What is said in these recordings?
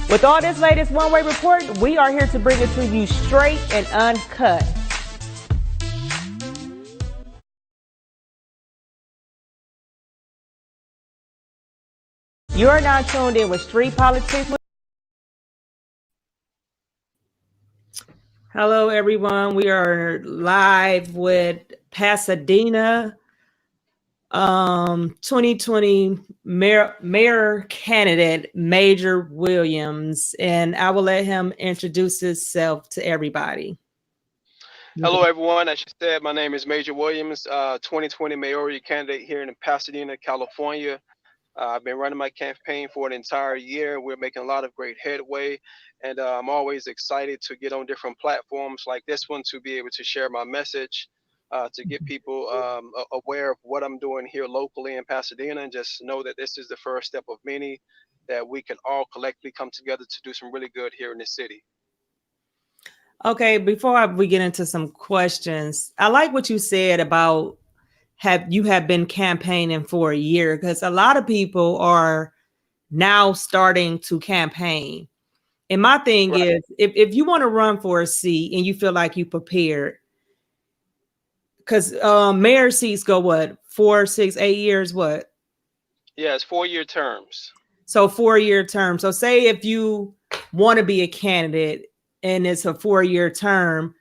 With all this latest one-way report, we are here to bring it to you straight and uncut. You are now tuned in with Street Politics. Hello, everyone. We are live with Pasadena 2020 mayor candidate Major Williams, and I will let him introduce himself to everybody. Hello, everyone. As you said, my name is Major Williams, 2020 mayoral candidate here in Pasadena, California. I've been running my campaign for an entire year. We're making a lot of great headway, and I'm always excited to get on different platforms like this one to be able to share my message, to get people aware of what I'm doing here locally in Pasadena, and just know that this is the first step of many that we can all collectively come together to do some really good here in the city. Okay, before we get into some questions, I like what you said about have been campaigning for a year, because a lot of people are now starting to campaign. And my thing Right. is, if you want to run for a seat and you feel like you prepared, because mayor seats go what, 4, 6, 8 years, what? Yeah, it's 4-year terms. So 4-year term. So say if you want to be a candidate and it's a 4-year term,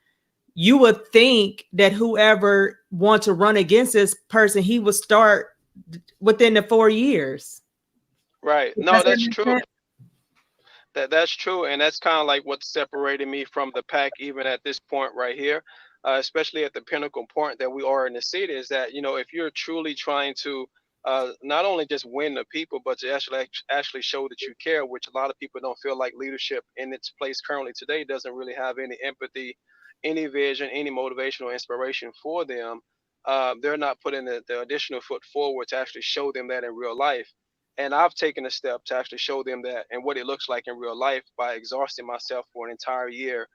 you would think that whoever wants to run against this person, he would start within the 4 years. Right. No, Does that that's make true. sense? That's true, and that's kind of like what separated me from the pack, even at this point right here, especially at the pinnacle point that we are in the city. Is that if you're truly trying to not only just win the people, but to actually show that you care, which a lot of people don't feel like leadership in its place currently today doesn't really have any empathy, any vision, any motivation or inspiration for them. They're not putting the additional foot forward to actually show them that in real life. And I've taken a step to actually show them that and what it looks like in real life by exhausting myself for an entire year,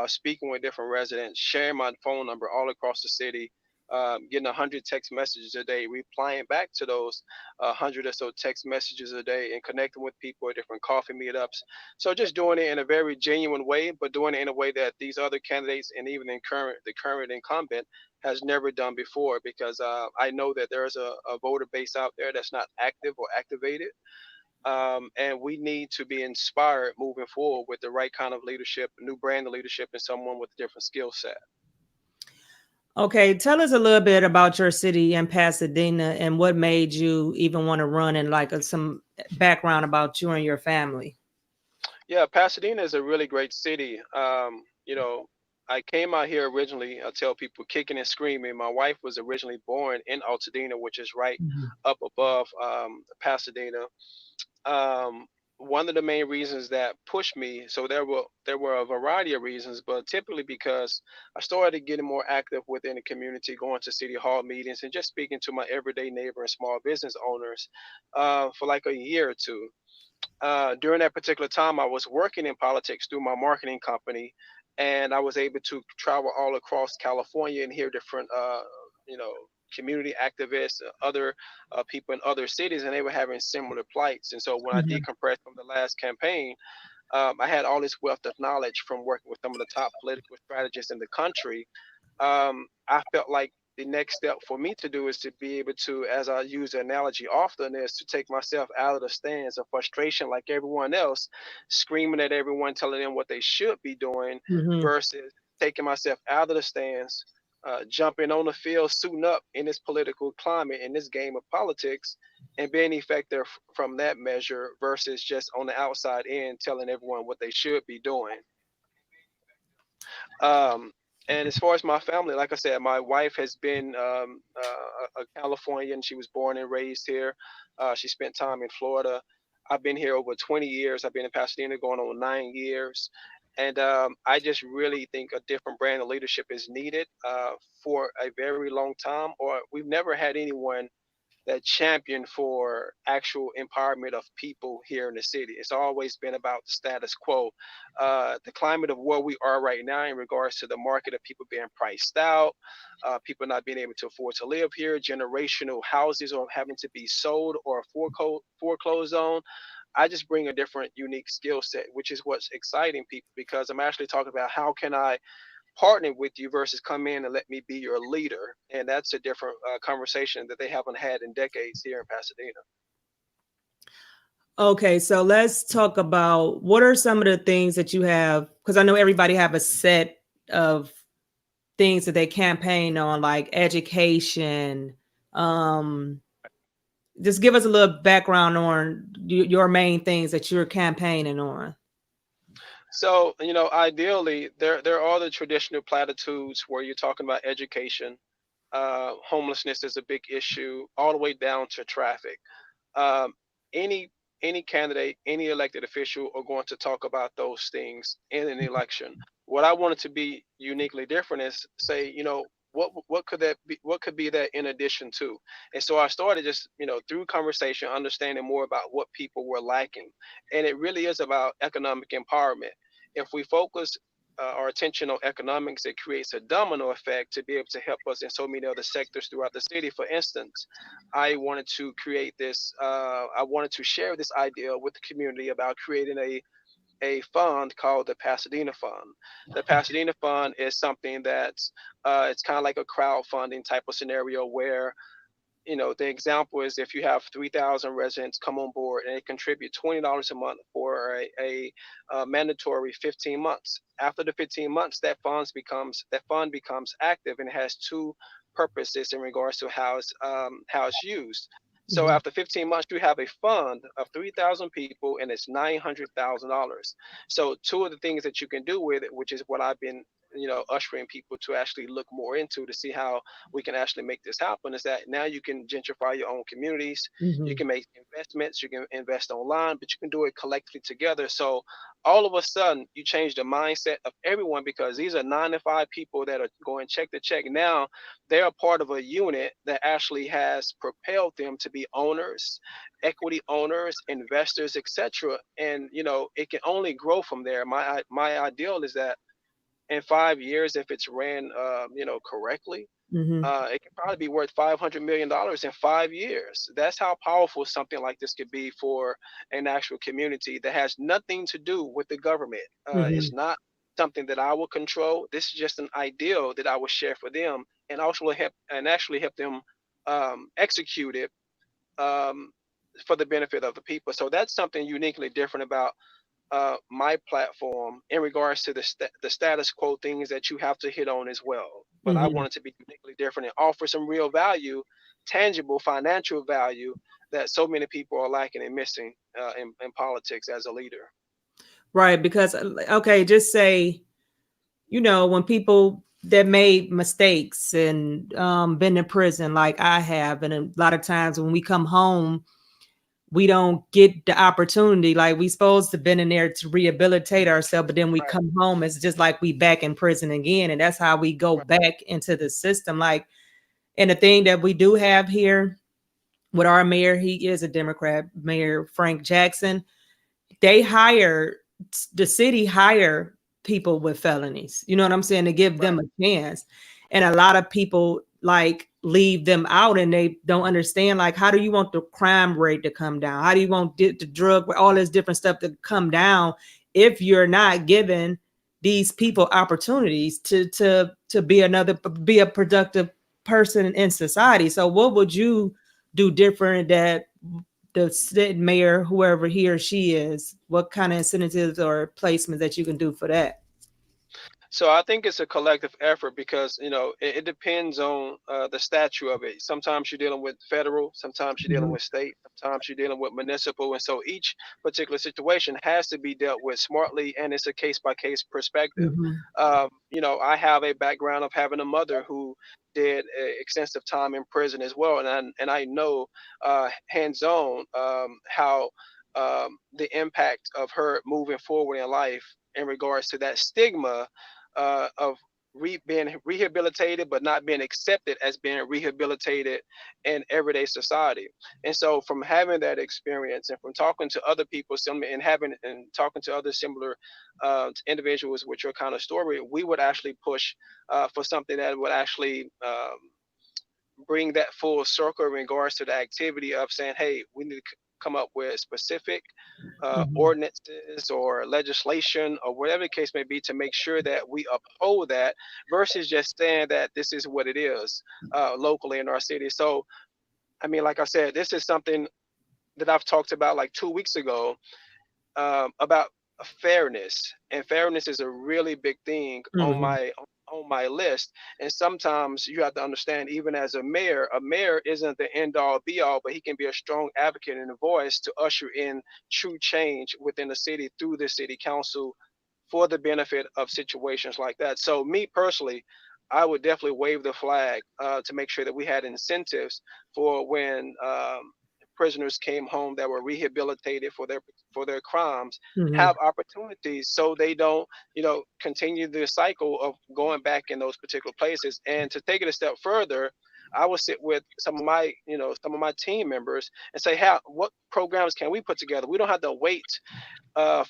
speaking with different residents, sharing my phone number all across the city, getting 100 text messages a day, replying back to those 100 or so text messages a day, and connecting with people at different coffee meetups. So just doing it in a very genuine way, but doing it in a way that these other candidates and even the current incumbent has never done before, because I know that there's a voter base out there that's not active or activated. And we need to be inspired moving forward with the right kind of leadership, new brand of leadership, and someone with a different skill set. Okay, tell us a little bit about your city in Pasadena and what made you even want to run, and like some background about you and your family. Yeah, Pasadena is a really great city. I came out here originally. I tell people kicking and screaming. My wife was originally born in Altadena, which is right Mhm. up above Pasadena. um, One of the main reasons that pushed me, so there were a variety of reasons, but typically because I started getting more active within the community, going to city hall meetings and just speaking to my everyday neighbor and small business owners for like a year or two. During that particular time, I was working in politics through my marketing company, and I was able to travel all across California and hear different, you know, community activists, other people in other cities, and they were having similar plights. And so when I Mhm. decompressed from the last campaign, I had all this wealth of knowledge from working with some of the top political strategists in the country. I felt like the next step for me to do is to be able to, as I use the analogy often, is to take myself out of the stands of frustration like everyone else, screaming at everyone, telling them what they should be doing, Mhm. versus taking myself out of the stands, jumping on the field, suiting up in this political climate, in this game of politics, and being effective from that measure versus just on the outside in telling everyone what they should be doing. Um, and as far as my family, like I said, my wife has been a Californian. She was born and raised here. She spent time in Florida. I've been here over 20 years. I've been in Pasadena going on 9 years. And I just really think a different brand of leadership is needed for a very long time, or we've never had anyone that champion for actual empowerment of people here in the city. It's always been about the status quo, the climate of where we are right now in regards to the market of people being priced out, people not being able to afford to live here, generational houses are having to be sold or foreclosed on. I just bring a different, unique skill set, which is what's exciting people because I'm actually talking about how can I partner with you versus come in and let me be your leader, and that's a different conversation that they haven't had in decades here in Pasadena. Okay, so let's talk about what are some of the things that you have, because I know everybody have a set of things that they campaign on, like education. Um, just give us a little background on your main things that you're campaigning on. So, ideally, there are the traditional platitudes where you're talking about education. Homelessness is a big issue, all the way down to traffic. um, any any candidate, any elected official are going to talk about those things in an election. What I wanted to be uniquely different is say, what could that be? What could be that in addition to? And so I started just through conversation, understanding more about what people were lacking, and it really is about economic empowerment. If we focus our attention on economics, it creates a domino effect to be able to help us in so many other sectors throughout the city. For instance, I wanted to create this. I wanted to share this idea with the community about creating a fund called the Pasadena Fund. The Pasadena Fund is something that's it's kind of like a crowdfunding type of scenario where the example is if you have 3,000 residents come on board and they contribute $20 a month for a mandatory 15 months. After the 15 months, that fund becomes active and has two purposes in regards to how it's used. So Mhm. after 15 months, you have a fund of 3,000 people and it's $900,000. So two of the things that you can do with it, which is what I've been ushering people to actually look more into to see how we can actually make this happen, is that now you can gentrify your own communities. You Mhm. can make investments. You can invest online, but you can do it collectively together. So all of a sudden, you change the mindset of everyone because these are 9 to 5 people that are going check to check. Now they're a part of a unit that actually has propelled them to be owners, equity owners, investors, etc. And it can only grow from there. My ideal is that in 5 years, if it's ran, correctly, Mhm. it could probably be worth $500 million in 5 years. That's how powerful something like this could be for an actual community that has nothing to do with the government. It's Mhm. not something that I will control. This is just an ideal that I will share for them, and also help and actually help them execute it um, for the benefit of the people. So that's something uniquely different about my platform in regards to the status quo things that you have to hit on as well. But I Mhm. want it to be uniquely different and offer some real value, tangible financial value that so many people are lacking and missing in politics as a leader. Right, because okay, just say, when people that made mistakes and been in prison like I have, and a lot of times when we come home, we don't get the opportunity. Like we supposed to been in there to rehabilitate ourselves, but then we Right, come home, it's just like we back in prison again, and that's how we go right, back into the system. Like, and the thing that we do have here with our mayor, he is a Democrat, Mayor Frank Jackson. They hire the city hire people with felonies. You know what I'm saying? To give right, them a chance. And a lot of people like leave them out and they don't understand, like, how do you want the crime rate to come down? How do you want the drug, all this different stuff to come down if you're not giving these people opportunities to be a productive person in society? So what would you do different that the sitting mayor, whoever he or she is, what kind of incentives or placements that you can do for that? So I think it's a collective effort because it depends on the stature of it. Sometimes you're dealing with federal, sometimes you're dealing Mhm. with state, sometimes you're dealing with municipal, and so each particular situation has to be dealt with smartly, and it's a case by case perspective. Mhm. I have a background of having a mother who did extensive time in prison as well, and I know hands on how the impact of her moving forward in life in regards to that stigma of being rehabilitated but not being accepted as being rehabilitated in everyday society. And so from having that experience and from talking to other people and talking to other similar individuals with your kind of story, we would actually push for something that would actually bring that full circle in regards to the activity of saying, hey, we need to come up with specific Mhm. ordinances or legislation or whatever the case may be to make sure that we uphold that versus just saying that this is what it is locally in our city. So, I mean, like I said, this is something that I've talked about like 2 weeks ago about fairness, and fairness is a really big thing Mhm. on my list. And sometimes you have to understand, even as a mayor isn't the end all be all, but he can be a strong advocate and a voice to usher in true change within the city through the city council for the benefit of situations like that. So, me personally, I would definitely wave the flag to make sure that we had incentives for when prisoners came home that were rehabilitated for their crimes, Mhm. have opportunities so they don't, continue the cycle of going back in those particular places. And to take it a step further, I will sit with some of my team members and say, how what programs can we put together? We don't have to wait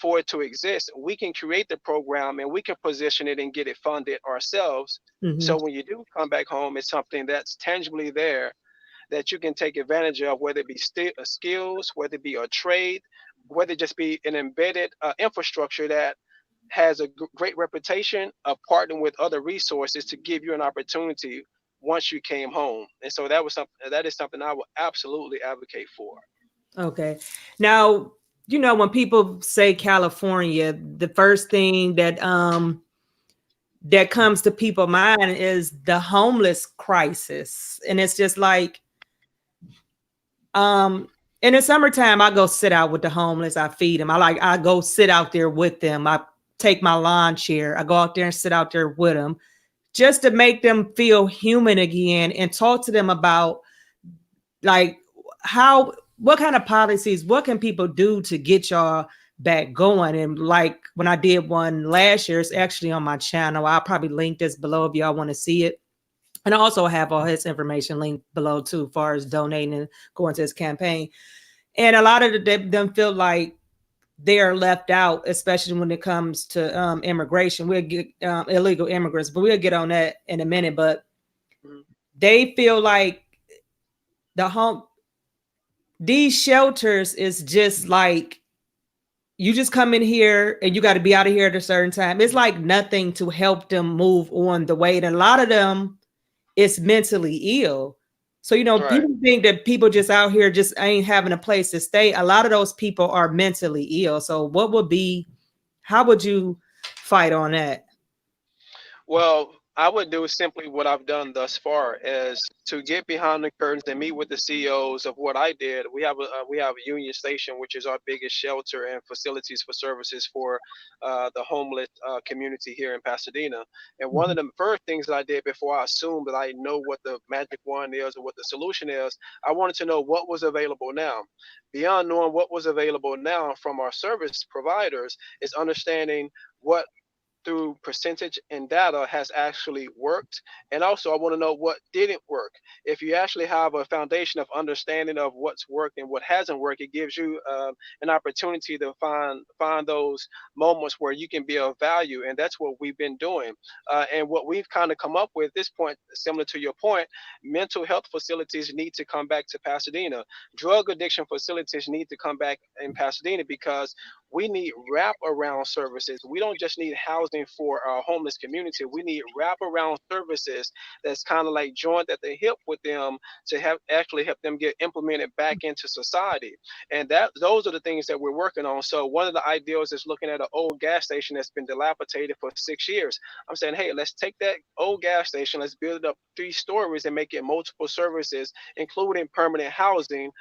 for it to exist. We can create the program and we can position it and get it funded ourselves. Mhm. So when you do come back home, it's something that's tangibly there that you can take advantage of, whether it be skills, whether it be a trade, whether it just be an embedded infrastructure that has a great reputation of partnering with other resources to give you an opportunity once you came home. And so that is something I would absolutely advocate for. Okay. Now, when people say California, the first thing that comes to people's mind is the homeless crisis. And it's just like, in the summertime, I go sit out with the homeless. I feed them. I go sit out there with them. I take my lawn chair. I go out there and sit out there with them just to make them feel human again and talk to them about like what kind of policies, what can people do to get y'all back going. And like when I did one last year, it's actually on my channel. I'll probably link this below if y'all want to see it. And I also have all his information linked below too, as far as donating and going to his campaign. And a lot of them feel like they are left out, especially when it comes to immigration. We'll get illegal immigrants, but we'll get on that in a minute. But Mhm. they feel like the home these shelters is just like you just come in here and you got to be out of here at a certain time. It's like nothing to help them move on the way. And a lot of them is mentally ill. So, Right. people think that people just out here just ain't having a place to stay. A lot of those people are mentally ill. So, how would you fight on that? Well, I would do simply what I've done thus far is to get behind the curtains and meet with the CEOs of what I did. We have a Union Station, which is our biggest shelter and facilities for services for the homeless community here in Pasadena. And one Mhm. of the first things that I did before I assumed that I know what the magic wand is or what the solution is, I wanted to know what was available now. Beyond knowing what was available now from our service providers is understanding what through percentage and data has actually worked. And also, I want to know what didn't work. If you actually have a foundation of understanding of what's worked and what hasn't worked, it gives you an opportunity to find those moments where you can be of value. And that's what we've been doing. And what we've kind of come up with at this point, similar to your point, mental health facilities need to come back to Pasadena. Drug addiction facilities need to come back in Pasadena because we need wraparound services. We don't just need housing for our homeless community. We need wraparound services that's kind of like joined at the hip with them to have actually help them get implemented back into society. And that those are the things that we're working on. So one of the ideals is looking at an old gas station that's been dilapidated for 6 years. I'm saying, hey, let's take that old gas station, let's build it up 3 stories and make it multiple services, including permanent housing,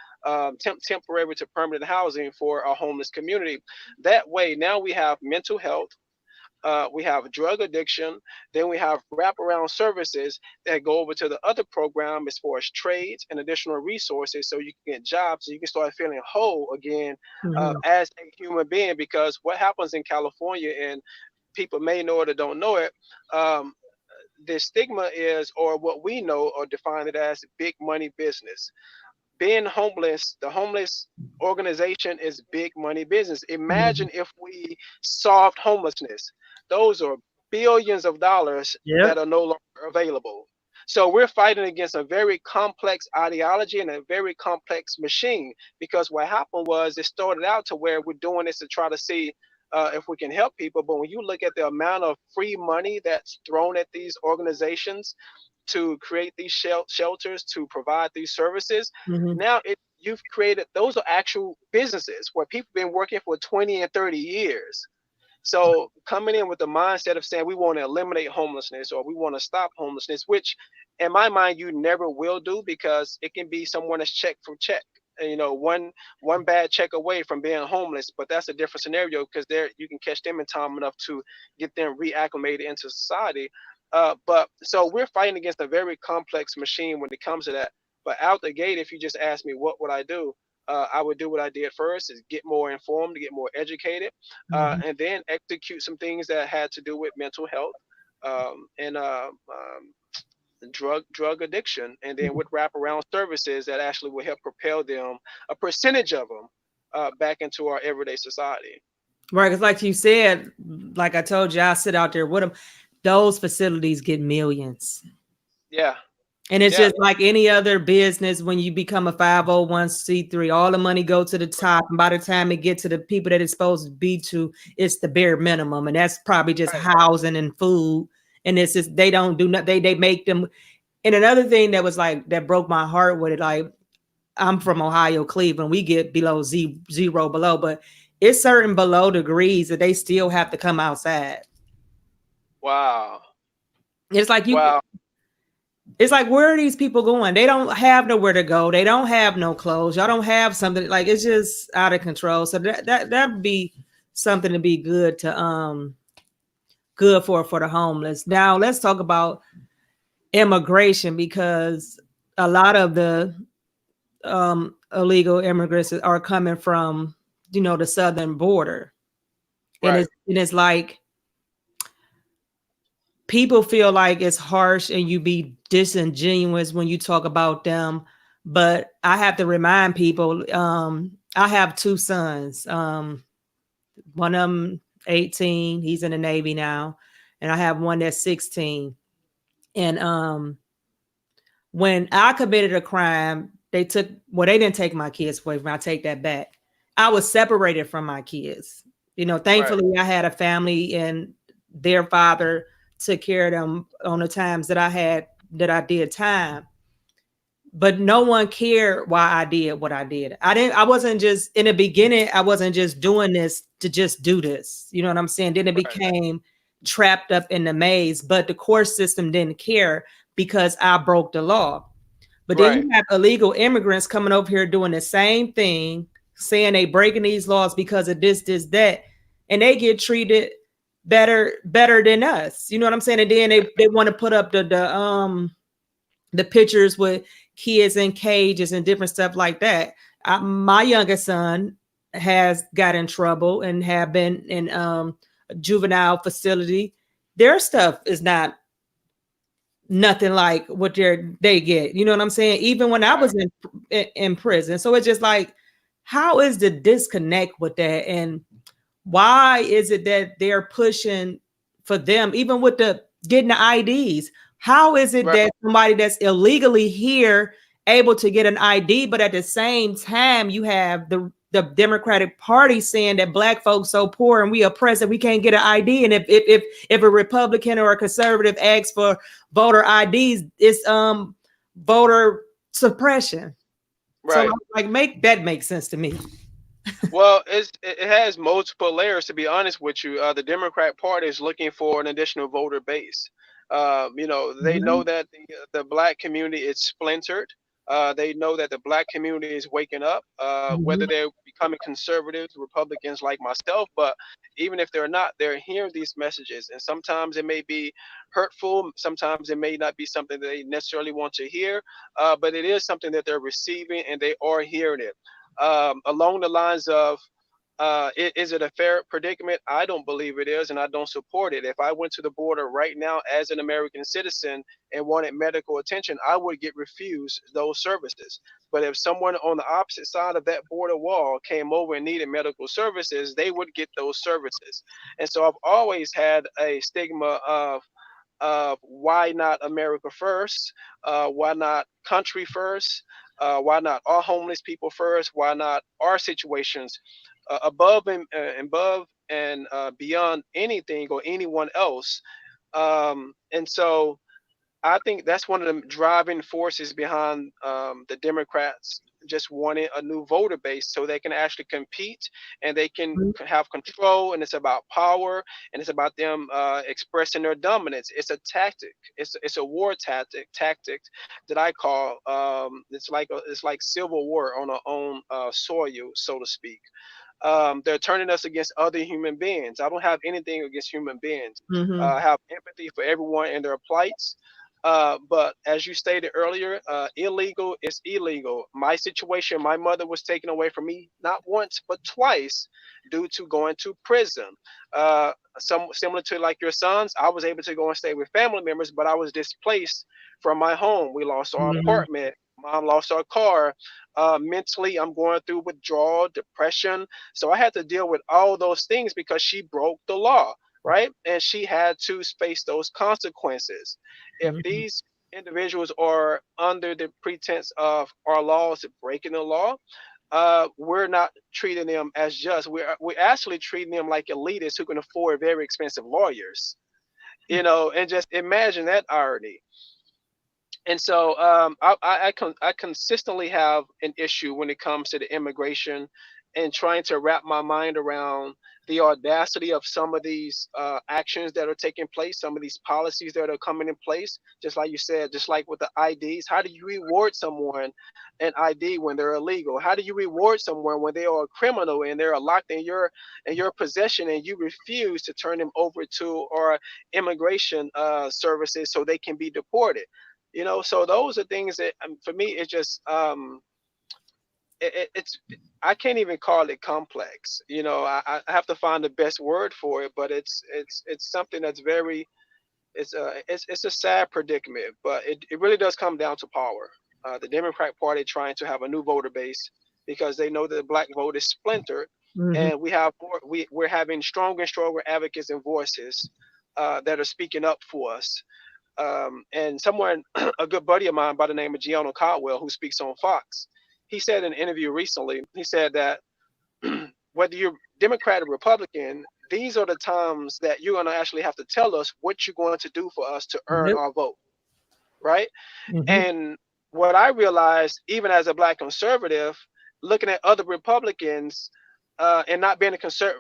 temporary to permanent housing for our homeless community. That way, now we have mental health, we have drug addiction, then we have wraparound services that go over to the other program as far as trades and additional resources so you can get jobs so you can start feeling whole again Mhm. as a human being. Because what happens in California, and people may know it or don't know it, um, the stigma is, or what we know or define it as, big money business. Being homeless, the homeless organization is big money business. Mhm. Imagine if we solved homelessness. Those are billions of dollars that Yep. are no longer available. So we're fighting against a very complex ideology and a very complex machine, because what happened was it started out to where we're doing this to try to see if we can help people. But when you look at the amount of free money that's thrown at these organizations to create these shelters, to provide these services, Hmm. now you've created, those are actual businesses where people have been working for 20 and 30 years. So coming in with the mindset of saying we want to eliminate homelessness or we want to stop homelessness, which in my mind you never will do, because it can be someone that's check for check. You know, one bad check away from being homeless, but that's a different scenario because there you can catch them in time enough to get them reacclimated into society. But so we're fighting against a very complex machine when it comes to that. But out the gate, if you just ask me what would I do, I would do what I did first: is get more informed, get more educated, Hmm. and then execute some things that had to do with mental health, and drug addiction, and then with wraparound services that actually will help propel them, a percentage of them, back into our everyday society. Right, because like you said, like I told you, I sit out there with them. Those facilities get millions. Yeah, And it's yeah, just like any other business. When you become a 501c3, all the money go to the top. And by the time it get to the people that it's supposed to be to, it's the bare minimum. And that's probably just right. housing and food. And it's just, they don't do nothing. They make them. And another thing that was like, that broke my heart with it, like, I'm from Ohio, Cleveland. We get below zero below, but it's certain below degrees that they still have to come outside. Wow, It's like you, wow, it's like, where are these people going? They don't have nowhere to go. They don't have no clothes. Y'all don't have something, like, it's just out of control. So that'd be something to be good to good for the homeless. Now let's talk about immigration, because a lot of the illegal immigrants are coming from, the southern border. And right, it's like, people feel like it's harsh and you be disingenuous when you talk about them. But I have to remind people, I have two sons. One of them 18, he's in the Navy now, and I have one that's 16. And when I committed a crime, they didn't take my kids away from me. I take that back. I was separated from my kids. right, Thankfully I had a family, and their father took care of them on the times that I did time. But no one cared why I did what I did. I wasn't just, in the beginning, I wasn't just doing this to just do this. You know what I'm saying? Then it right, became trapped up in the maze, but the court system didn't care because I broke the law. But then right, you have illegal immigrants coming over here doing the same thing, saying they breaking these laws because of this, that, and they get treated better than us. You know what I'm saying? And then they want to put up the pictures with kids in cages and different stuff like that. My youngest son has got in trouble and have been in a juvenile facility. Their stuff is not nothing like what they get. You know what I'm saying? Even when I right, was in prison. So it's just like, how is the disconnect with that? And why is it that they're pushing for them, even with the getting the IDs? How is it right, that somebody that's illegally here able to get an ID, but at the same time you have the Democratic Party saying that black folks so poor and we oppressed that we can't get an ID, and if a Republican or a conservative asks for voter IDs, it's voter suppression. So right. like, make sense to me. Well, it has multiple layers. To be honest with you, the Democrat Party is looking for an additional voter base. You know, they know Mhm. that the black community is splintered. They know that the black community is waking up, whether Mhm. they're becoming conservatives, Republicans like myself. But even if they're not, they're hearing these messages, and sometimes it may be hurtful. Sometimes it may not be something that they necessarily want to hear, but it is something that they're receiving, and they are hearing it, along the lines of, is it a fair predicament? I don't believe it is, and I don't support it. If I went to the border right now as an American citizen and wanted medical attention, I would get refused those services. But if someone on the opposite side of that border wall came over and needed medical services, they would get those services. And so I've always had a stigma of of why not America first, why not country first, why not our homeless people first, why not our situations above and beyond anything or anyone else. And so I think that's one of the driving forces behind the Democrats just wanting a new voter base so they can actually compete and they can have control. And it's about power and it's about them expressing their dominance. It's a tactic. It's a war tactic that I call. It's like civil war on our own soil, so to speak. They're turning us against other human beings. I don't have anything against human beings. Mm-hmm. I have empathy for everyone and their plights. But as you stated earlier, illegal is illegal. My situation, my mother was taken away from me not once but twice due to going to prison. Some similar to like your sons, I was able to go and stay with family members, but I was displaced from my home. We lost our Mm-hmm. apartment. Mom lost our car. Mentally, I'm going through withdrawal, depression. So I had to deal with all those things because she broke the law, right? And she had to face those consequences. If Mm-hmm. these individuals are under the pretense of our laws breaking the law, we're not treating them as just. We're actually treating them like elitists who can afford very expensive lawyers. And just imagine that irony. And so I consistently have an issue when it comes to the immigration and trying to wrap my mind around the audacity of some of these actions that are taking place, some of these policies that are coming in place. Just like you said, just like with the IDs, how do you reward someone an ID when they're illegal? How do you reward someone when they are a criminal and they're locked in your possession and you refuse to turn them over to our immigration services so they can be deported? So those are things that for me it's just it's I can't even call it complex. I have to find the best word for it, but it's something that's very it's a sad predicament, but it really does come down to power. The Democrat Party trying to have a new voter base because they know that the black vote is splintered, Mm-hmm. and we have more, we're having stronger and stronger advocates and voices that are speaking up for us. And someone, a good buddy of mine by the name of Gianno Caldwell, who speaks on Fox, he said in an interview recently, he said that whether you're Democrat or Republican, these are the times that you're going to actually have to tell us what you're going to do for us to earn Yep. our vote, right? Mm-hmm. And what I realized, even as a black conservative, looking at other Republicans and not being a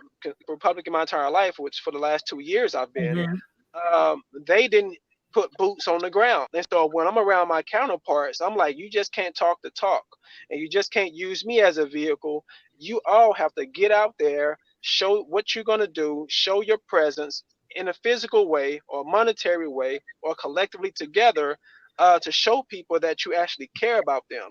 Republican my entire life, which for the last 2 years I've been, Mm-hmm. they didn't put boots on the ground. And so when I'm around my counterparts, I'm like, you just can't talk the talk and you just can't use me as a vehicle. You all have to get out there, show what you're going to do, show your presence in a physical way or monetary way or collectively together to show people that you actually care about them.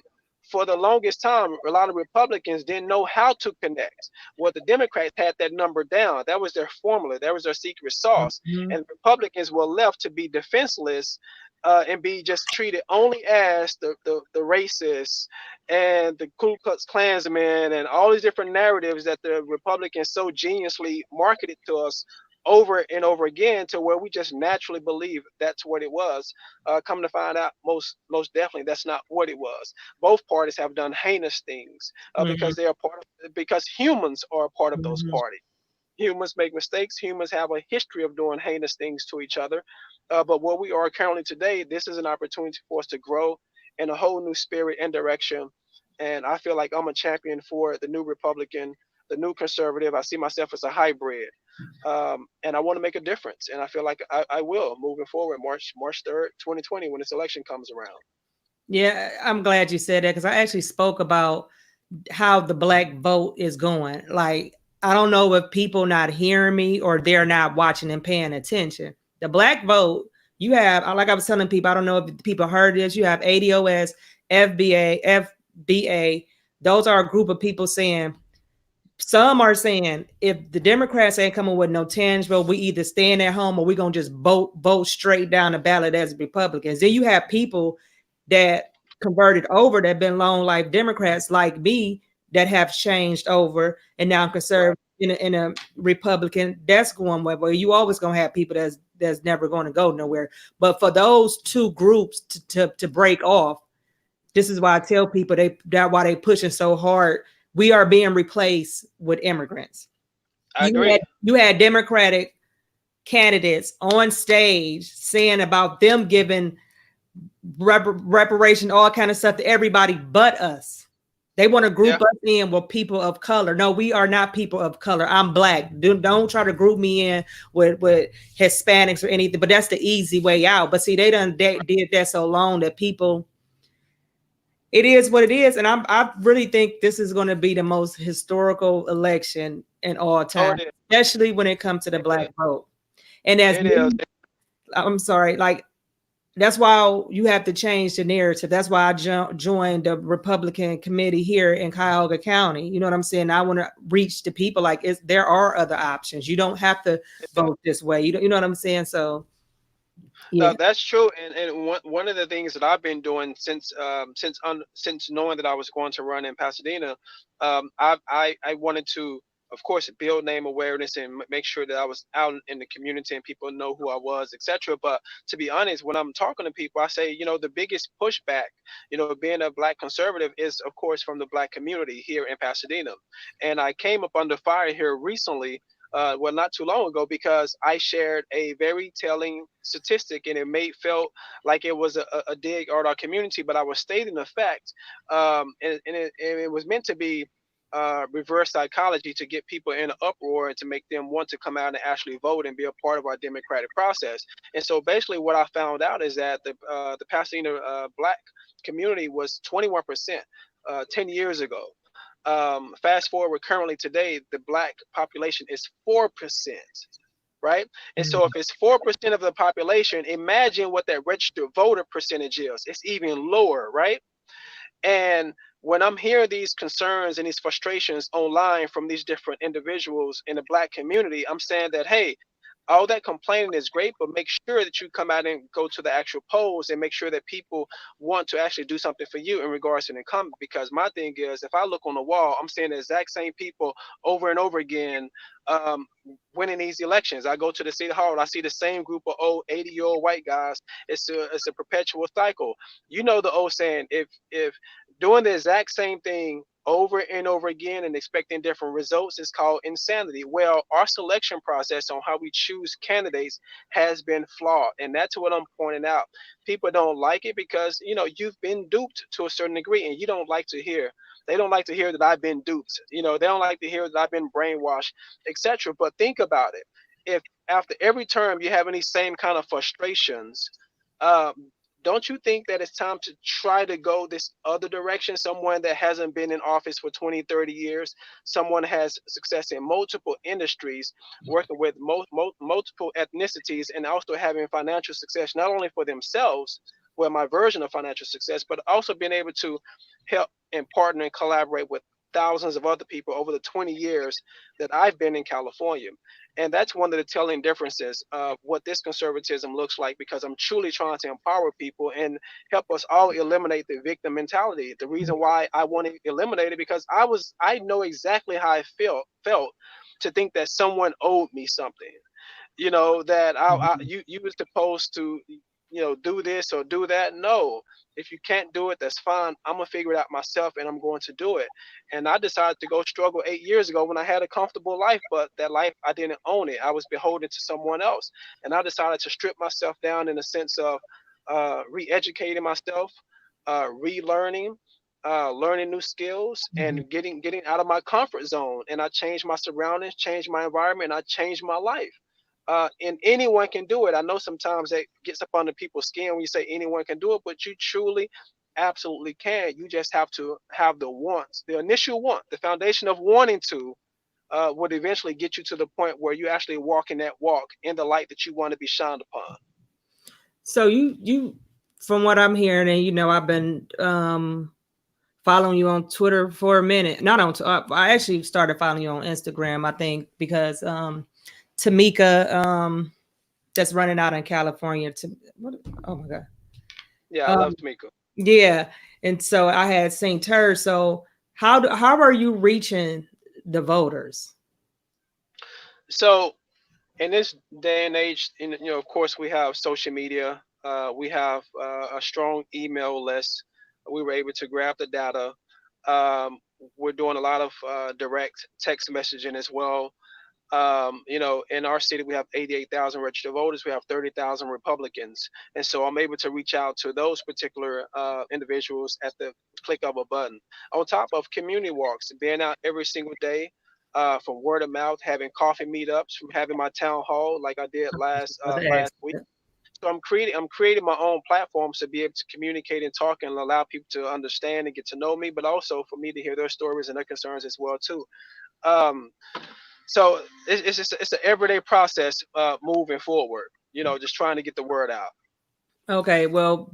For the longest time, a lot of Republicans didn't know how to connect. Well, the Democrats had that number down. That was their formula. That was their secret sauce. Mm-hmm. And Republicans were left to be defenseless and be just treated only as the racists and the Ku Klux Klansmen and all these different narratives that the Republicans so geniusly marketed to us over and over again to where we just naturally believe that's what it was. Come to find out, most definitely that's not what it was. Both parties have done heinous things because they are because humans are a part of those Mm-hmm. parties. Humans make mistakes. Humans have a history of doing heinous things to each other. But where we are currently today, this is an opportunity for us to grow in a whole new spirit and direction. And I feel like I'm a champion for the new Republican, the new conservative. I see myself as a hybrid. And I want to make a difference. And I feel like I will moving forward, March 3rd, 2020, when this election comes around. Yeah, I'm glad you said that because I actually spoke about how the black vote is going. Like, I don't know if people not hearing me or they're not watching and paying attention. The black vote, you have, like I was telling people, I don't know if people heard this, you have ADOS, FBA, FBA. Those are a group of people saying, some are saying if the Democrats ain't coming with no tangible, we either staying at home or we gonna just vote straight down the ballot as Republicans. Then you have people that converted over that been long life Democrats like me that have changed over and now Right. conservative in a Republican, that's going well. But you always gonna have people that's never going to go nowhere. But for those two groups to break off, this is why I tell people that why they pushing so hard. We are being replaced with immigrants. I agree. You had Democratic candidates on stage saying about them giving reparation, all kind of stuff to everybody but us. They want to group Yeah. us in with people of color. No, we are not people of color. I'm black. Don't try to group me in with Hispanics or anything. But that's the easy way out. But see, they did that so long that people. It is what it is, and I really think this is going to be the most historical election in all Oh, time, especially when it comes to the it black is. vote. And as It is. me, I'm sorry, like that's why you have to change the narrative. That's why I joined the Republican committee here in Cuyahoga County. You know what I'm saying? I want to reach the people. Like, there are other options. You don't have to vote this way. You know what I'm saying? So, No, yeah. that's true, and one of the things that I've been doing since knowing that I was going to run in Pasadena, I wanted to, of course, build name awareness and make sure that I was out in the community and people know who I was, etc. But to be honest, when I'm talking to people, I say, the biggest pushback, being a black conservative is, of course, from the black community here in Pasadena, and I came up under fire here recently, well, not too long ago, because I shared a very telling statistic, and it made felt like it was a dig at our community, but I was stating a fact, and it was meant to be reverse psychology to get people in an uproar and to make them want to come out and actually vote and be a part of our democratic process. And so basically, what I found out is that the Pasadena black community was 21% 10 years ago. Fast forward currently today, the black population is 4%, right? And so if it's 4% of the population, imagine what that registered voter percentage is. It's even lower, right? And when I'm hearing these concerns and these frustrations online from these different individuals in the black community, I'm saying that, hey, all that complaining is great, but make sure that you come out and go to the actual polls and make sure that people want to actually do something for you in regards to an incumbent. Because my thing is, if I look on the wall, I'm seeing the exact same people over and over again, um, winning these elections. I go to the city hall, I see the same group of old 80-year-old white guys. It's a perpetual cycle. You know the old saying, if doing the exact same thing over and over again and expecting different results is called insanity. Well, our selection process on how we choose candidates has been flawed, and that's what I'm pointing out. People don't like it because you've been duped to a certain degree, and you don't like to hear. They don't like to hear that I've been duped. They don't like to hear that I've been brainwashed, etc. But think about it. If after every term you're having these same kind of frustrations, um, don't you think that it's time to try to go this other direction? Someone that hasn't been in office for 20, 30 years, someone has success in multiple industries, working with multiple ethnicities, and also having financial success, not only for themselves, well, my version of financial success, but also being able to help and partner and collaborate with thousands of other people over the 20 years that I've been in California. And that's one of the telling differences of what this conservatism looks like, because I'm truly trying to empower people and help us all eliminate the victim mentality. The reason why I want to eliminate it, because I know exactly how I felt to think that someone owed me something. That you was supposed to do this or do that. No, if you can't do it, that's fine. I'm gonna figure it out myself, and I'm going to do it. And I decided to go struggle 8 years ago when I had a comfortable life, but that life, I didn't own it. I was beholden to someone else, and I decided to strip myself down in the sense of re-educating myself, relearning, learning new skills, and getting out of my comfort zone. And I changed my surroundings, changed my environment, and I changed my life. And anyone can do it. I know sometimes that gets up under people's skin when you say anyone can do it, but you truly, absolutely can. You just have to have the wants, the initial want, the foundation of wanting to. Would eventually get you to the point where you actually walk in that walk in the light that you want to be shined upon. So you from what I'm hearing, and I've been following you on Twitter for a minute. Not on. I actually started following you on Instagram. I think because Tamika, that's running out in California. What? Oh my God. Yeah, I love Um, Tamika. yeah, and so I had seen her. So how are you reaching the voters? So in this day and age, of course, we have social media. We have a strong email list. We were able to grab the data. We're doing a lot of direct text messaging as well. In our city, we have 88,000 registered voters. We have 30,000 Republicans, and so I'm able to reach out to those particular individuals at the click of a button. On top of community walks, being out every single day, from word of mouth, having coffee meetups, from having my town hall like I did last week. So I'm creating my own platforms to be able to communicate and talk and allow people to understand and get to know me, but also for me to hear their stories and their concerns as well too. Um, so it's just it's an everyday process moving forward. Just trying to get the word out. Okay, well,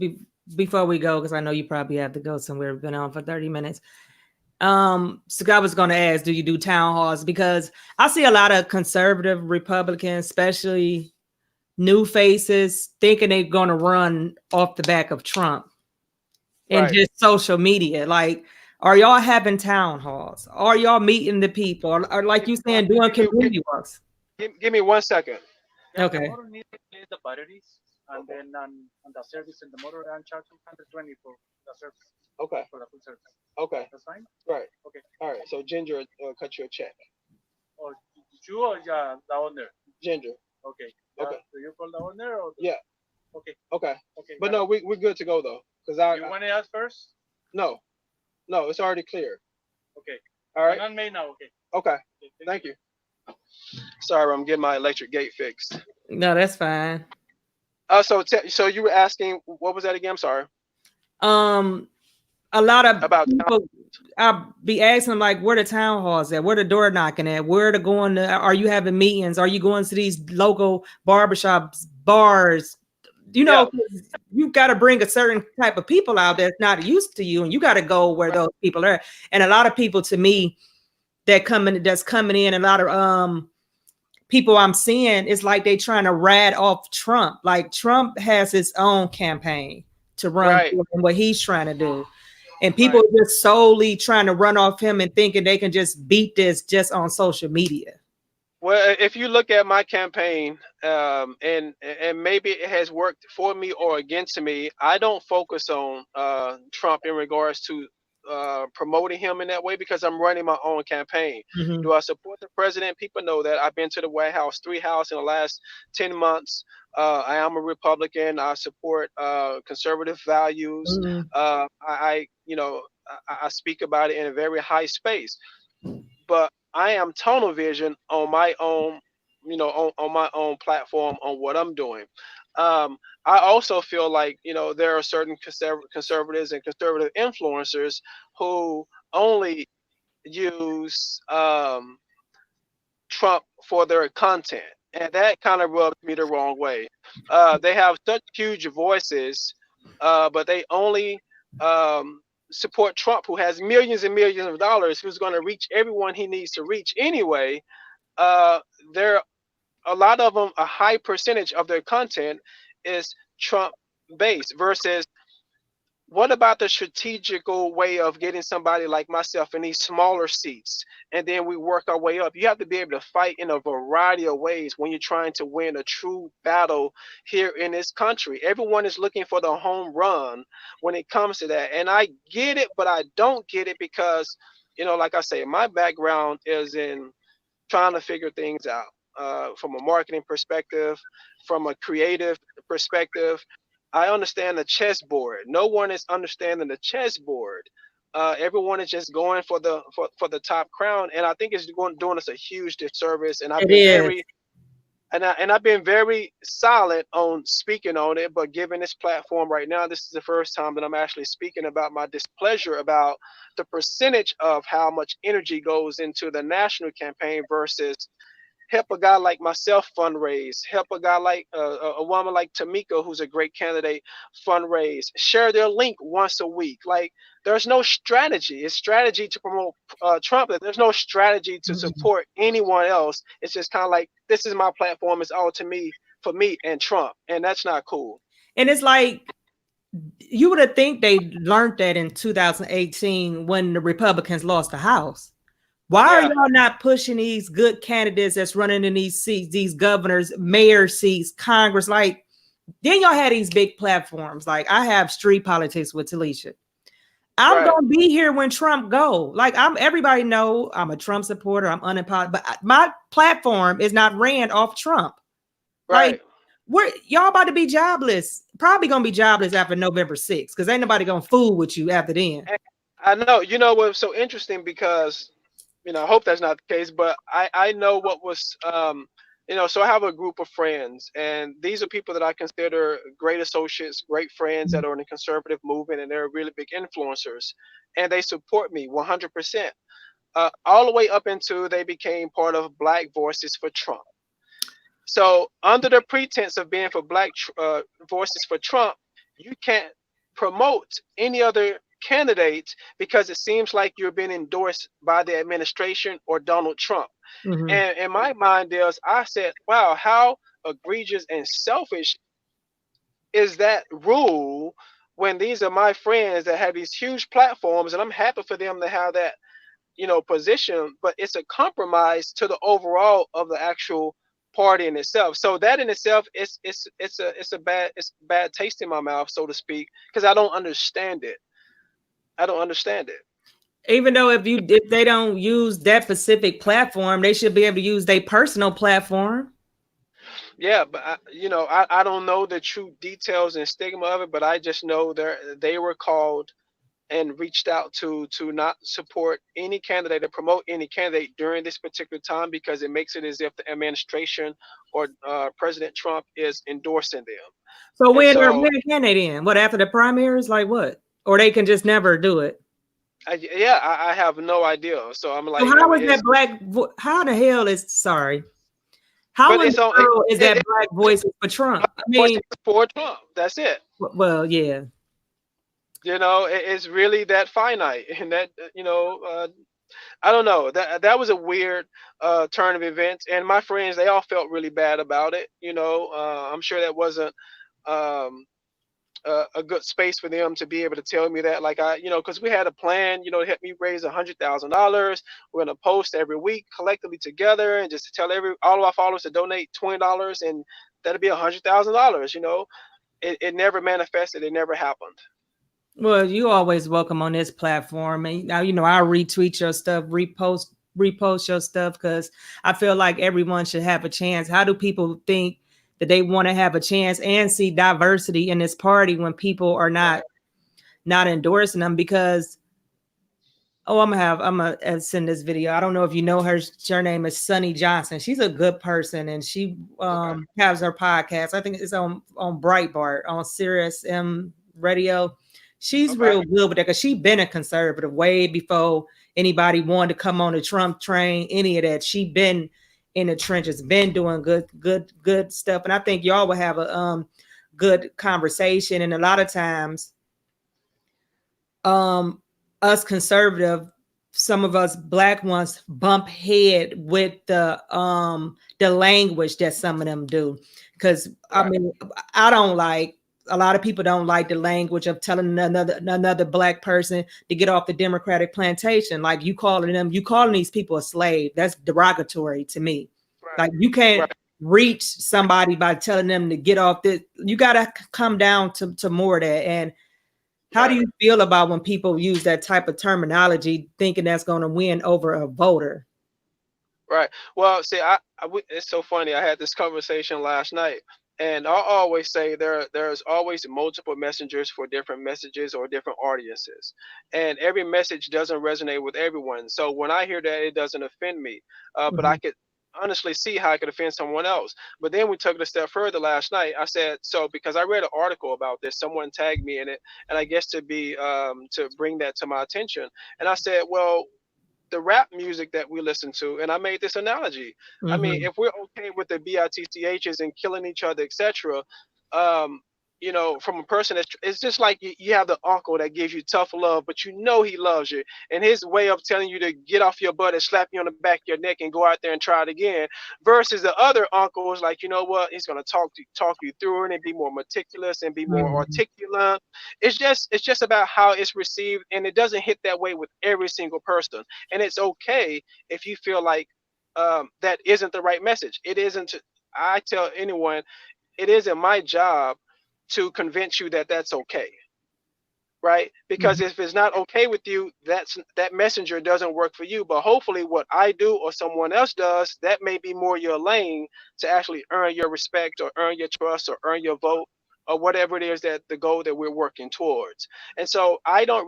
before we go, because I know you probably have to go somewhere. We've been on for 30 minutes. So I was going to ask, do you do town halls? Because I see a lot of conservative Republicans, especially new faces, thinking they're going to run off the back of Trump and Right. just social media. Like, are y'all having town halls? Are y'all meeting the people? Or like you saying, doing Give, community walks? give me 1 second. Yeah, the Okay. motor needs to replace the batteries, and then on the service in the motor, I'm charging 120 for the service, Okay. for the full service. Okay. That's fine? Right. Okay. All right. So Ginger cut you a check. Or you or the owner? Ginger. Okay. Okay. Do you call the owner or? Yeah. Okay. Okay. Okay. But no, we're good to go though. Cause You want to ask first? no, no, it's already clear. Okay. All right. Not me now. Okay. Okay. Okay, Thank you. Sorry, I'm getting my electric gate fixed. No, that's fine. So you were asking what was that again? I'm sorry. Um, a lot of About people, I'll be asking them like, where the town halls at? Where the door knocking at? Where to going to? Are you having meetings? Are you going to these local barbershops, bars? You know, yeah. 'cause you got to bring a certain type of people out that's not used to you, and you got to go where Right. those people are. And a lot of people, to me, that's coming in, a lot of people I'm seeing, it's like they trying to rat off Trump. Like Trump has his own campaign to run Right. through and what he's trying to do. And people Right. are just solely trying to run off him and thinking they can just beat this just on social media. Well, if you look at my campaign, and maybe it has worked for me or against me, I don't focus on Trump in regards to promoting him in that way because I'm running my own campaign. Mhm. Do I support the president? People know that. I've been to the White House, 3 house in the last 10 months. I am a Republican. I support conservative values. Mhm. I speak about it in a very high space, but I am tunnel vision on my own, on my own platform on what I'm doing. I also feel like there are certain conservatives and conservative influencers who only use Trump for their content, and that kind of rubs me the wrong way. They have such huge voices, but they only um, support Trump, who has millions and millions of dollars, who's going to reach everyone he needs to reach anyway. Uh, there, a lot of them, a high percentage of their content is Trump based versus what about the strategical way of getting somebody like myself in these smaller seats and then we work our way up? You have to be able to fight in a variety of ways when you're trying to win a true battle here in this country. Everyone is looking for the home run when it comes to that. And I get it, but I don't get it because, like I say, my background is in trying to figure things out from a marketing perspective, from a creative perspective. I understand the chessboard. No one is understanding the chessboard. Everyone is just going for the top crown, and I think it's doing us a huge disservice. And I've It been is. very I've been very silent on speaking on it, but given this platform right now, this is the first time that I'm actually speaking about my displeasure about the percentage of how much energy goes into the national campaign versus help a guy like myself fundraise, help a guy like a woman like Tamika, who's a great candidate, fundraise, share their link once a week. Like, there's no strategy. It's strategy to promote Trump. There's no strategy to Mhm. support anyone else. It's just kind of like, this is my platform. It's all to me, for me and Trump. And that's not cool. And it's like You would have think they learned that in 2018 when the Republicans lost the House. Why are Yeah, y'all not pushing these good candidates that's running in these seats, these governors, mayor seats, Congress? Like, then y'all had these big platforms. Like, I have street politics with Talisha. I'm right, gonna be here when Trump go. Like, everybody know I'm a Trump supporter. I'm unapologetic, but my platform is not ran off Trump. Like, right. we're y'all about to be jobless. Probably gonna be jobless after November 6th, because ain't nobody gonna fool with you after then. And I know, you know what's so interesting because, I hope that's not the case, but I know what was, so I have a group of friends, and these are people that I consider great associates, great friends that are in the conservative movement, and they're really big influencers, and they support me 100%. All the way up into they became part of Black Voices for Trump. So, under the pretense of being for Black Voices for Trump, you can't promote any other candidate because it seems like you're being endorsed by the administration or Donald Trump. Mhm. And in my mind, is I said, wow, how egregious and selfish is that rule when these are my friends that have these huge platforms, and I'm happy for them to have that position, but it's a compromise to the overall of the actual party in itself. So that in itself it's bad taste in my mouth, so to speak, because I don't understand it. I don't understand it. Even though if they don't use that specific platform, they should be able to use their personal platform. Yeah, but I don't know the true details and stigma of it, but I just know they were called and reached out to not support any candidate or promote any candidate during this particular time because it makes it as if the administration or President Trump is endorsing them. So And so, when can they then? What, after the primaries? Like what? Or they can just never do it. yeah, I have no idea. So I'm So like, how is that how the hell is sorry? How but in it's the on world is that it black voices for Trump? I mean, voices for Trump. That's it. well, yeah. It's really that finite, and that I don't know. That was a weird turn of events, and my friends they all felt really bad about it. I'm sure that wasn't um, a good space for them to be able to tell me that. Like because we had a plan, to help me raise $100,000. We're gonna post every week collectively together, and just to tell all of our followers to donate $20, and that'll be $100,000. It never manifested. It never happened. Well, you always welcome on this platform, and now I retweet your stuff, repost your stuff because I feel like everyone should have a chance. How do people think that they want to have a chance and see diversity in this party when people are Right. not endorsing them? Because I'm gonna send this video. I don't know if you know her. Her name is Sunny Johnson. She's a good person, and she Okay. has her podcast. I think it's on Breitbart on Sirius M Radio. She's Okay. real good with that because she been a conservative way before anybody wanted to come on the Trump train. Any of that, she been in the trenches, been doing good stuff. And I think y'all will have a good conversation. And a lot of times um us conservative, some of us black ones bump head with the language that some of them do, because I Right. mean, I don't like, a lot of people don't like the language of telling another black person to get off the Democratic plantation. Like, you calling these people a slave, that's derogatory to me. Right. Like, you can't Right. reach somebody by telling them to get off this. You got to come down to more of that. And how do Right. you feel about when people use that type of terminology, thinking that's going to win over a voter? Right. Well, see, it's so funny. I had this conversation last night, and I always say there's always multiple messengers for different messages or different audiences, and every message doesn't resonate with everyone. So when I hear that, it doesn't offend me, but I Mhm. could honestly see how it could offend someone else. But then we took it a step further last night. I said, so because I read an article about this, someone tagged me in it, and I guess to bring that to my attention, and I said, well, the rap music that we listen to, and I made this analogy. I mean, Mhm. if we're okay with the bitchs and killing each other, etc., um, from a person that's, it's just like you have the uncle that gives you tough love, but he loves you, and his way of telling you to get off your butt and slap you on the back of your neck and go out there and try it again, versus the other uncle is like, you know what, he's gonna talk you through it and be more meticulous and be more Mhm. articulate. It's just about how it's received, and it doesn't hit that way with every single person, and it's okay if you feel like that isn't the right message. It isn't. I tell anyone, it isn't my job to convince you that that's okay, right? Because Mhm. if it's not okay with you, that messenger doesn't work for you. But hopefully, what I do or someone else does, that may be more your lane to actually earn your respect or earn your trust or earn your vote or whatever it is that the goal that we're working towards. And so I don't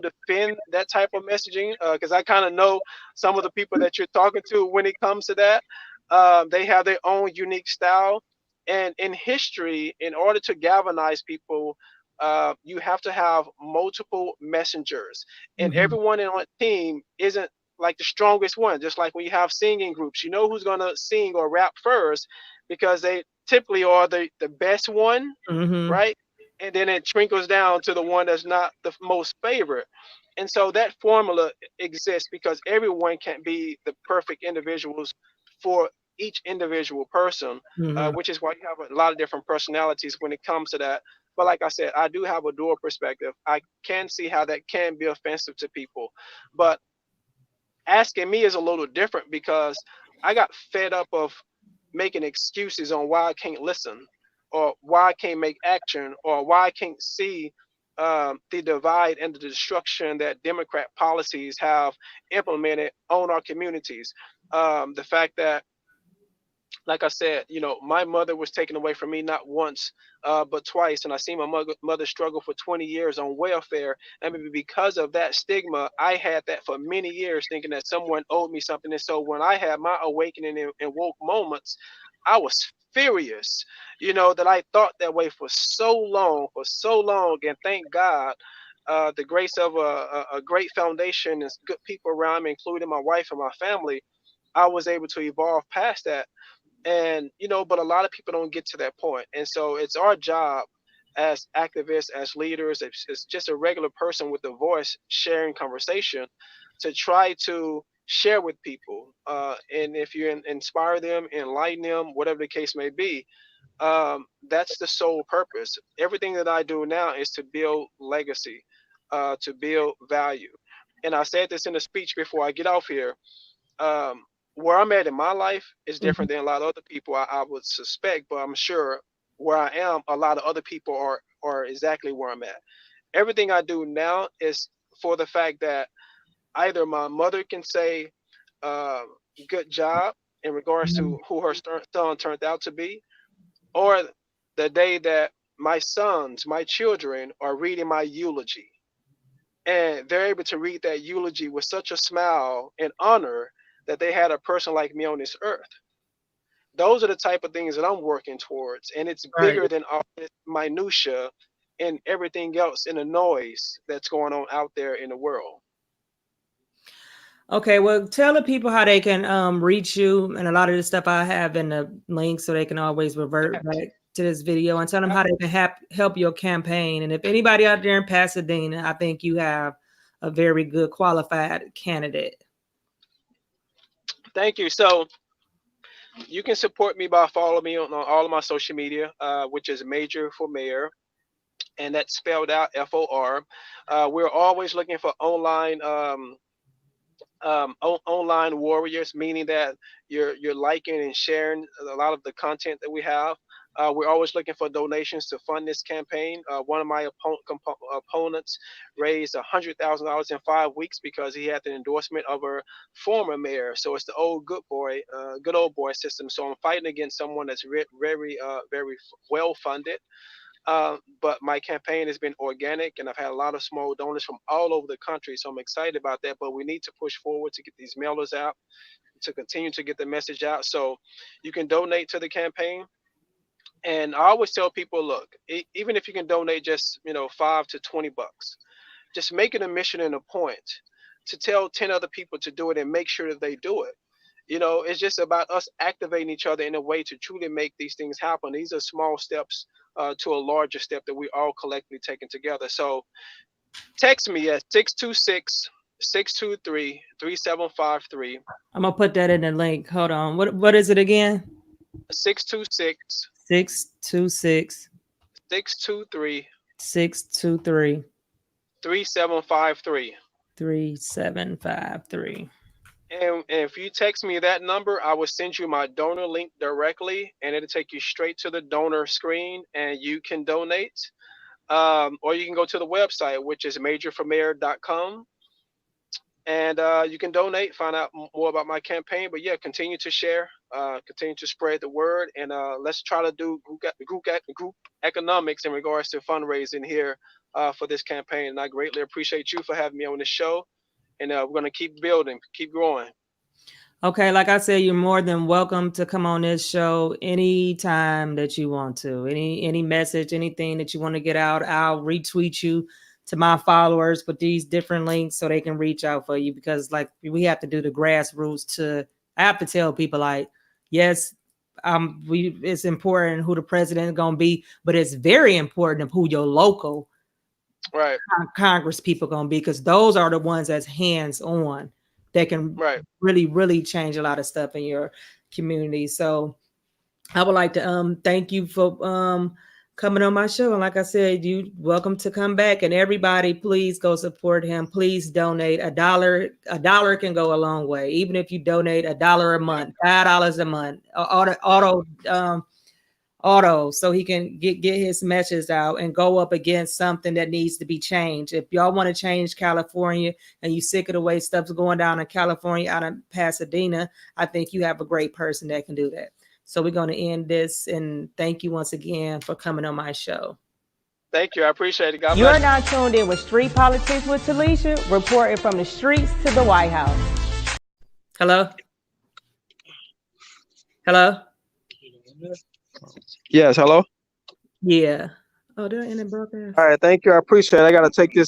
defend that type of messaging because I kind of know some of the people that you're talking to when it comes to that. They have their own unique style. And in history, in order to galvanize people, you have to have multiple messengers, and Mhm. everyone on a team isn't like the strongest one. Just like when you have singing groups, you know who's gonna sing or rap first because they typically are the best one, Mhm. right? And then it trickles down to the one that's not the most favorite. And so that formula exists because everyone can't be the perfect individuals for each individual person, Mhm. which is why you have a lot of different personalities when it comes to that. But like I said, I do have a dual perspective. I can see how that can be offensive to people. But asking me is a little different because I got fed up of making excuses on why I can't listen or why I can't make action or why I can't see the divide and the destruction that Democrat policies have implemented on our communities. The fact that, like I said, my mother was taken away from me not once, but twice, and I seen my mother struggle for 20 years on welfare. And maybe because of that stigma, I had that for many years, thinking that someone owed me something. And so when I had my awakening and woke moments, I was furious, that I thought that way for so long, and thank God. The grace of a great foundation and good people around me, including my wife and my family, I was able to evolve past that. And but a lot of people don't get to that point, and so it's our job as activists, as leaders, it's just a regular person with a voice sharing conversation, to try to share with people, and if you inspire them, enlighten them, whatever the case may be. That's the sole purpose. Everything that I do now is to build legacy, to build value. And I said this in a speech before I get off here. Where I'm at in my life is Mhm. different than a lot of other people, I would suspect, but I'm sure where I am, a lot of other people are exactly where I'm at. Everything I do now is for the fact that either my mother can say, uh, "Good job" in regards Mhm. to who her son turned out to be, or the day that my sons, my children, are reading my eulogy and they're able to read that eulogy with such a smile and honor that they had a person like me on this earth. Those are the type of things that I'm working towards, and it's Right. bigger than all this minutia and everything else in the noise that's going on out there in the world. Okay, well, tell the people how they can reach you, and a lot of this stuff I have in the link, so they can always revert Yes. back to this video, and tell them Uh, how they can help your campaign. And if anybody out there in Pasadena, I think you have a very good qualified candidate. Thank you. So you can support me by following me on all of my social media, which is Major for Mayor, and that's spelled out FOR. We're always looking for online warriors, meaning that you're liking and sharing a lot of the content that we have. We're always looking for donations to fund this campaign. One of my opponents raised $100,000 in 5 weeks because he had the endorsement of a former mayor. So it's the old good old boy system. So I'm fighting against someone that's very well funded. But my campaign has been organic, and I've had a lot of small donors from all over the country. So I'm excited about that. But we need to push forward to get these mailers out, to continue to get the message out. So you can donate to the campaign. And I always tell people, look, even if you can donate just 5 to 20 bucks, just make it a mission and a point to tell 10 other people to do it and make sure that they do it. it's just about us activating each other in a way to truly make these things happen. These are small steps to a larger step that we all collectively taking together. So text me at 626-623-3753. I'm gonna put that in the link. Hold on. What is it again? 626 626 623 623 3753. 3753. And if you text me that number, I will send you my donor link directly, and it'll take you straight to the donor screen, and you can donate. Or you can go to the website, which is majorformayor.com, and you can donate, find out more about my campaign. But yeah, continue to share, continue to spread the word, and let's try to do group economics in regards to fundraising here for this campaign. And I greatly appreciate you for having me on the show, and we're going to keep building, keep growing. Okay, like I said, you're more than welcome to come on this show anytime that you want to. Any message, anything that you want to get out, I'll retweet you to my followers with these different links so they can reach out for you, because like we have to do the grassroots to I have to tell people like, yes, it's important who the president is gonna be, but it's very important of who your local Right. Congress people gonna be, because those are the ones that's hands on that can Right. really change a lot of stuff in your community. So I would like to thank you for coming on my show. And like I said, you welcome to come back. And everybody, please go support him. Please donate $1. $1 can go a long way. Even if you donate $1 a month, $5 a month, auto, so he can get his message out and go up against something that needs to be changed. If y'all want to change California and you sick of the way stuff's going down in California out in Pasadena, I think you have a great person that can do that. So we're going to end this, and thank you once again for coming on my show. Thank you. I appreciate it. God bless. You're now tuned in with Street Politics with Talisha, reporting from the streets to the White House. Hello? Hello? Yes. Hello. Yeah. Oh, did I end it broadcast? All right. Thank you. I appreciate it. I got to take this